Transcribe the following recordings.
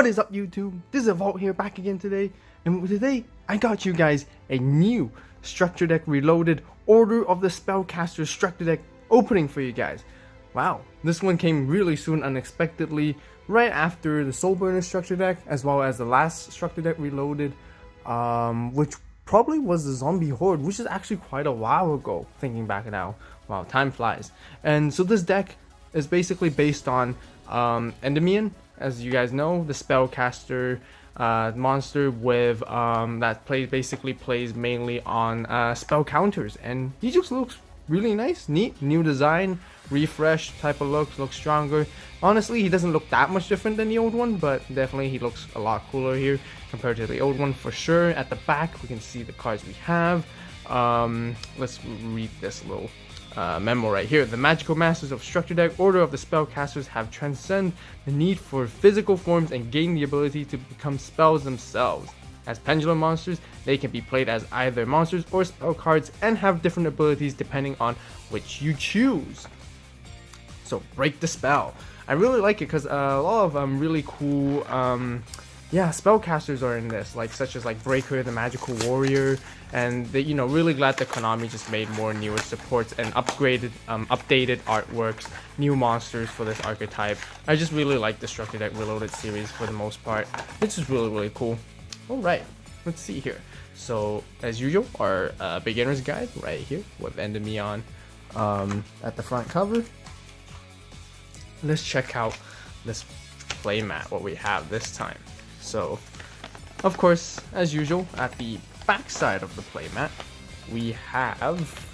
What is up, YouTube? This is AVAULT here, back again today, and today I got you guys a new Structure Deck Reloaded Order of the Spellcasters Structure Deck opening for you guys. Wow, this one came really soon, unexpectedly, right after the Soulburner Structure Deck, as well as the last Structure Deck Reloaded, which probably was the Zombie Horde, which is actually quite a while ago, thinking back now. Wow, time flies. And so this deck is basically based on Endymion, as you guys know, the Spellcaster monster with that basically plays mainly on spell counters, and he just looks really nice, neat, new design, refresh type of looks stronger. Honestly, he doesn't look that much different than the old one, but definitely he looks a lot cooler here compared to the old one for sure. At the back we can see the cards we have. Let's read this little memo right here. The magical masters of Structure Deck Order of the Spellcasters have transcend the need for physical forms and gain the ability to become spells themselves. As pendulum monsters, they can be played as either monsters or spell cards and have different abilities depending on which you choose. So break the spell. I really like it because a lot of really cool spellcasters are in this, such as Breaker, the Magical Warrior, and they, really glad that Konami just made more newer supports and updated artworks, new monsters for this archetype. I just really like the Structure Deck Reloaded series for the most part. It's just really cool. Alright, let's see here. So as usual, our beginner's guide right here with Endymion at the front cover. Let's check out this playmat, what we have this time. So, of course, as usual, at the back side of the playmat, we have...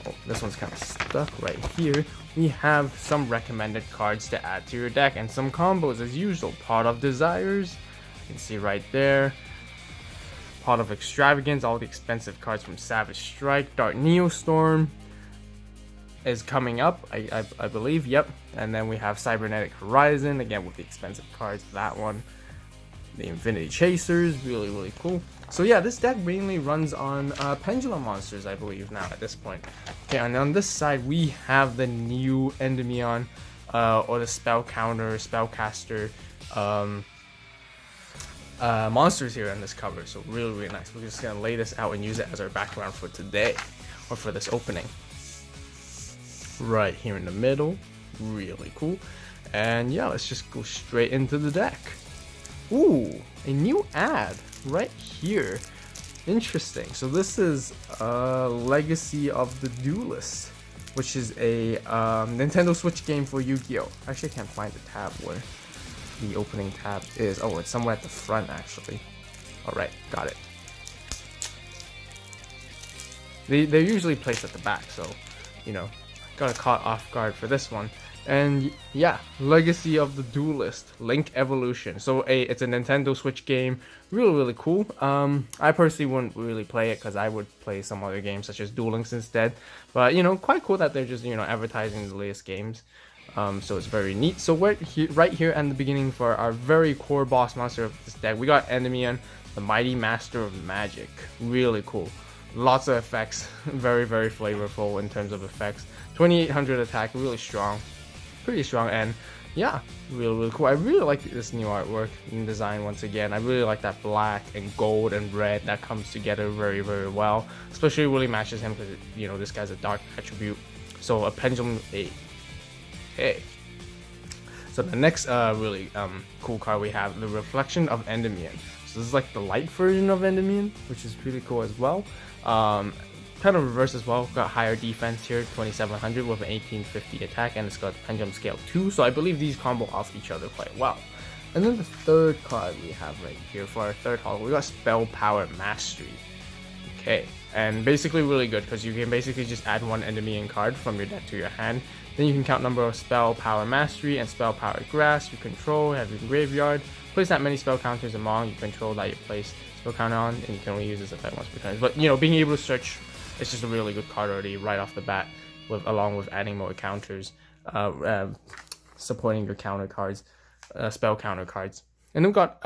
Oh, this one's kind of stuck right here. We have some recommended cards to add to your deck and some combos as usual. Pot of Desires, you can see right there. Pot of Extravagance, all the expensive cards from Savage Strike. Dark Neostorm is coming up, I believe, yep. And then we have Cybernetic Horizon, again with the expensive cards, that one. The Infinity Chasers, really cool. So yeah, this deck mainly runs on Pendulum monsters, I believe, now at this point. Okay, and on this side we have the new Endymion, or the Spell Counter, Spellcaster monsters here on this cover. So really nice. We're just gonna lay this out and use it as our background for today, or for this opening. Right here in the middle, really cool. And yeah, let's just go straight into the deck. Ooh, a new ad right here. Interesting. So this is Legacy of the Duelists, which is a Nintendo Switch game for Yu-Gi-Oh! Actually, I can't find the tab where the opening tab is. Oh, it's somewhere at the front actually. Alright, got it. They're usually placed at the back, so got caught off guard for this one. And yeah, Legacy of the Duelist, Link Evolution. So it's a Nintendo Switch game, really cool. I personally wouldn't really play it because I would play some other games such as Duel Links instead. But quite cool that they're just advertising the latest games. So it's very neat. So right here at the beginning for our very core boss monster of this deck, we got Endymion, the Mighty Master of Magic. Really cool. Lots of effects, very flavorful in terms of effects. 2800 attack, really strong, pretty strong, and yeah, really cool. I really like this new artwork and design once again. I really like that black and gold and red that comes together very well. Especially really matches him because this guy's a dark attribute. So a pendulum 8. Okay. So the next really cool card we have, the Reflection of Endymion. So this is like the light version of Endymion, which is pretty cool as well. Kind of reverse as well. Got higher defense here, 2700 with an 1850 attack, and it's got Pendulum Scale 2. So I believe these combo off each other quite well. And then the third card we have right here for our third holo, we got Spell Power Mastery. Okay, and basically really good because you can basically just add one Endymion card from your deck to your hand. Then you can count number of Spell Power Mastery and Spell Power Grass you control, have your graveyard. Place that many spell counters among you control that you place spell counter on, and you can only use this effect once per turn. But being able to search, it's just a really good card already right off the bat, along with adding more counters, supporting your counter cards, spell counter cards. And then we've got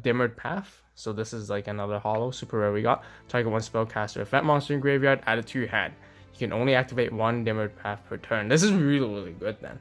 Dimmered Path. So this is like another holo, super rare we got. Target one spellcaster effect monster in graveyard, add it to your hand. You can only activate one Dimmered Path per turn. This is really good then.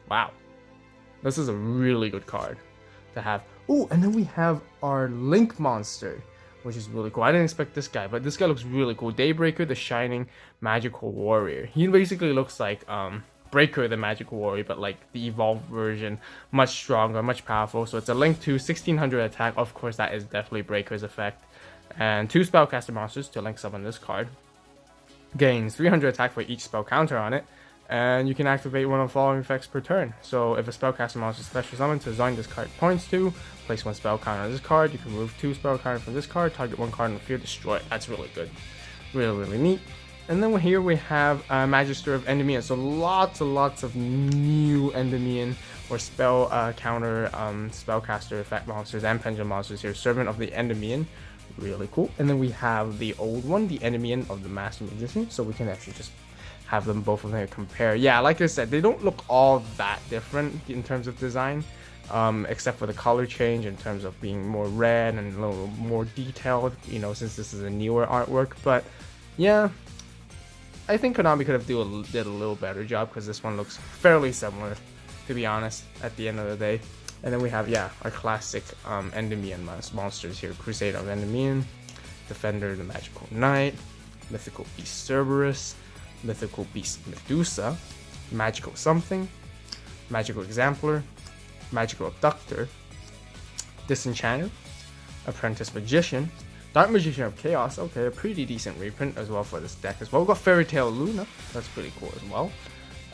Wow. This is a really good card. to have. Oh, and then we have our Link monster, which is really cool. I didn't expect this guy, but this guy looks really cool. Daybreaker, the Shining Magical Warrior. He basically looks like Breaker, the Magical Warrior, but like the evolved version, much stronger, much powerful. So it's a Link to 1600 attack. Of course, that is definitely Breaker's effect. And 2 Spellcaster monsters to link summon this card. Gains 300 attack for each spell counter on it. And you can activate one of the following effects per turn. So if a Spellcaster monster is special summoned to design this card points to, place 1 spell counter on this card. You can remove 2 spell counter from this card, target 1 card in the field, destroy it. That's really good. Really neat. And then here we have Magister of Endymion. So lots of new Endymion or spell counter spellcaster effect monsters and pendulum monsters here. Servant of the Endymion, really cool. And then we have the old one, the Endymion of the Master Magician. So we can actually just have them both of them compare. Yeah, like I said, they don't look all that different in terms of design, except for the color change in terms of being more red and a little more detailed, you know, since this is a newer artwork. But yeah, I think Konami could have did a little better job, because this one looks fairly similar, to be honest, at the end of the day. And then we have, yeah, our classic Endymion monsters here. Crusader of Endymion, Defender the Magical Knight, Mythical Beast Cerberus, Mythical Beast Medusa, Magical Something, Magical Exemplar, Magical Abductor, Disenchanted, Apprentice Magician, Dark Magician of Chaos. Okay, a pretty decent reprint as well for this deck as well. We've got Fairy Tale Luna, that's pretty cool as well.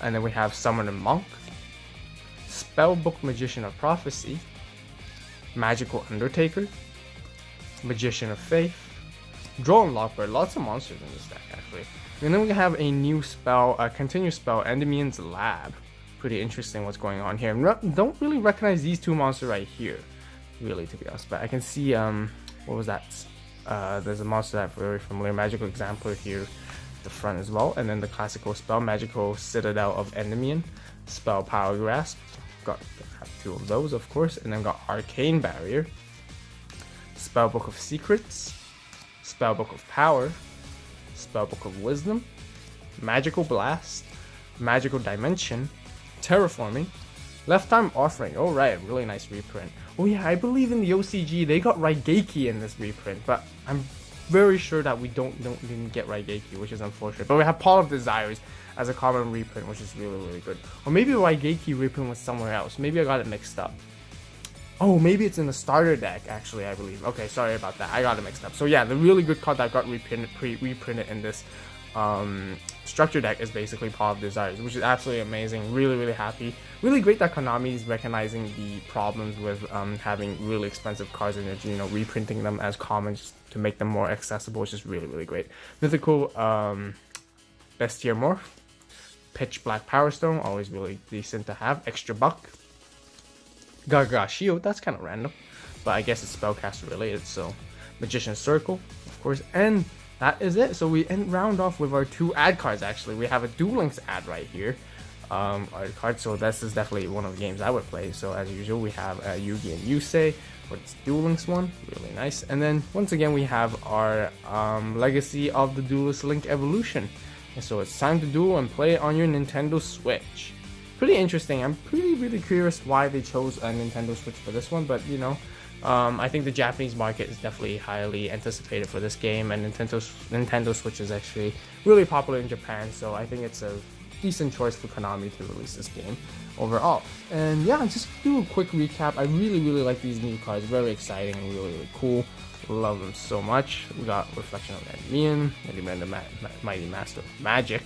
And then we have Summoner Monk, Spellbook Magician of Prophecy, Magical Undertaker, Magician of Faith, Draw and Lockbird. Lots of monsters in this deck actually. And then we have a new spell, a continuous spell, Endymion's Lab. Pretty interesting what's going on here. Don't really recognize these 2 monsters right here, really, to be honest. But I can see, what was that? There's a monster that I'm very familiar, Magical Exemplar here at the front as well. And then the classical spell, Magical Citadel of Endymion, Spell Power Grasp. Have 2 of those, of course. And then got Arcane Barrier, Spellbook of Secrets, Spellbook of Power, Spellbook of Wisdom, Magical Blast, Magical Dimension, Terraforming, Left-Arm Offering. Oh right, really nice reprint. Oh yeah, I believe in the OCG they got Raigeki in this reprint, but I'm very sure that we didn't get Raigeki, which is unfortunate. But we have Paul of Desires as a common reprint, which is really good. Or maybe the Raigeki reprint was somewhere else. Maybe I got it mixed up. Oh, maybe it's in the starter deck, actually, I believe. Okay, sorry about that. I got it mixed up. So yeah, the really good card that got reprinted in this structure deck is basically Paw of Desires, which is absolutely amazing. Really happy. Really great that Konami is recognizing the problems with having really expensive cards and, you know, reprinting them as commons to make them more accessible, which is really great. Mythical Bestiar Morph, Pitch Black Power Stone, always really decent to have. Extra Buck, Gaga Shield, that's kind of random, but I guess it's Spellcaster related. So Magician's Circle, of course, and that is it. So we round off with our 2 ad cards. Actually, we have a Duel Links ad right here, our card. So this is definitely one of the games I would play. So as usual, we have Yugi and Yusei for this Duel Links one, really nice. And then once again, we have our Legacy of the Duelist Link Evolution. And so it's time to duel and play it on your Nintendo Switch. Pretty interesting. I'm really curious why they chose a Nintendo Switch for this one, but you know, I think the Japanese market is definitely highly anticipated for this game, and Nintendo Switch is actually really popular in Japan, so I think it's a decent choice for Konami to release this game overall. And yeah, just do a quick recap. I really like these new cards. Very exciting and really cool. Love them so much. We got Reflection of Endymion, the Mighty Master of Magic,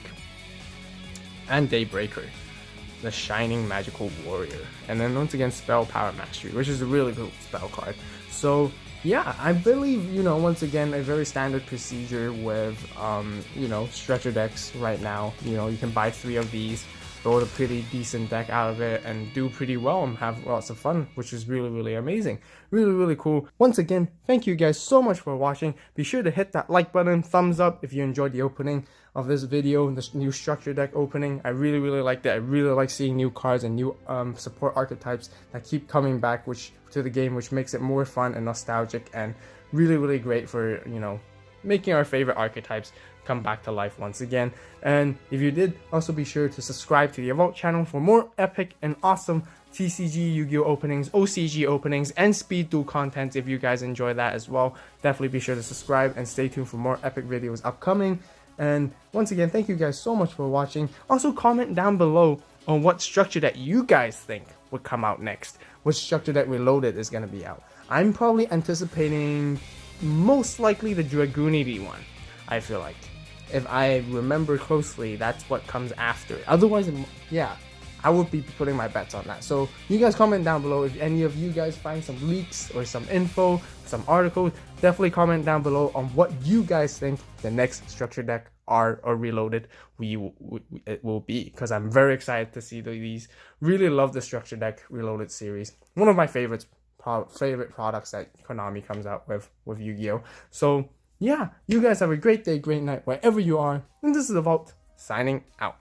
and Daybreaker, the Shining Magical Warrior. And then once again, Spell Power Mastery, which is a really cool spell card. So yeah, I believe, you know, once again, a very standard procedure with you know, structure decks right now. You know, you can buy 3 of these, build a pretty decent deck out of it, and do pretty well and have lots of fun, which is really amazing. Really cool. Once again, thank you guys so much for watching. Be sure to hit that like button, thumbs up if you enjoyed the opening of this video, this new structure deck opening. I really liked it. I really like seeing new cards and new support archetypes that keep coming back to the game, which makes it more fun and nostalgic and really great for, you know, making our favorite archetypes come back to life once again. And if you did, also be sure to subscribe to the AVAULT channel for more epic and awesome TCG, Yu-Gi-Oh openings, OCG openings, and speed duel content. If you guys enjoy that as well, definitely be sure to subscribe and stay tuned for more epic videos upcoming. And once again, thank you guys so much for watching. Also comment down below on what structure that you guys think would come out next, which structure that Reloaded is going to be out. I'm probably anticipating most likely the Dragoonity one. I feel like, if I remember closely, that's what comes after. Otherwise, yeah, I would be putting my bets on that. So you guys comment down below if any of you guys find some leaks or some info, some articles. Definitely comment down below on what you guys think the next structure deck are or Reloaded it will be, because I'm very excited to see these. Really love the structure deck Reloaded series. One of my favorite products that Konami comes out with Yu-Gi-Oh. So yeah, you guys have a great day, great night, wherever you are. And this is AVAULT signing out.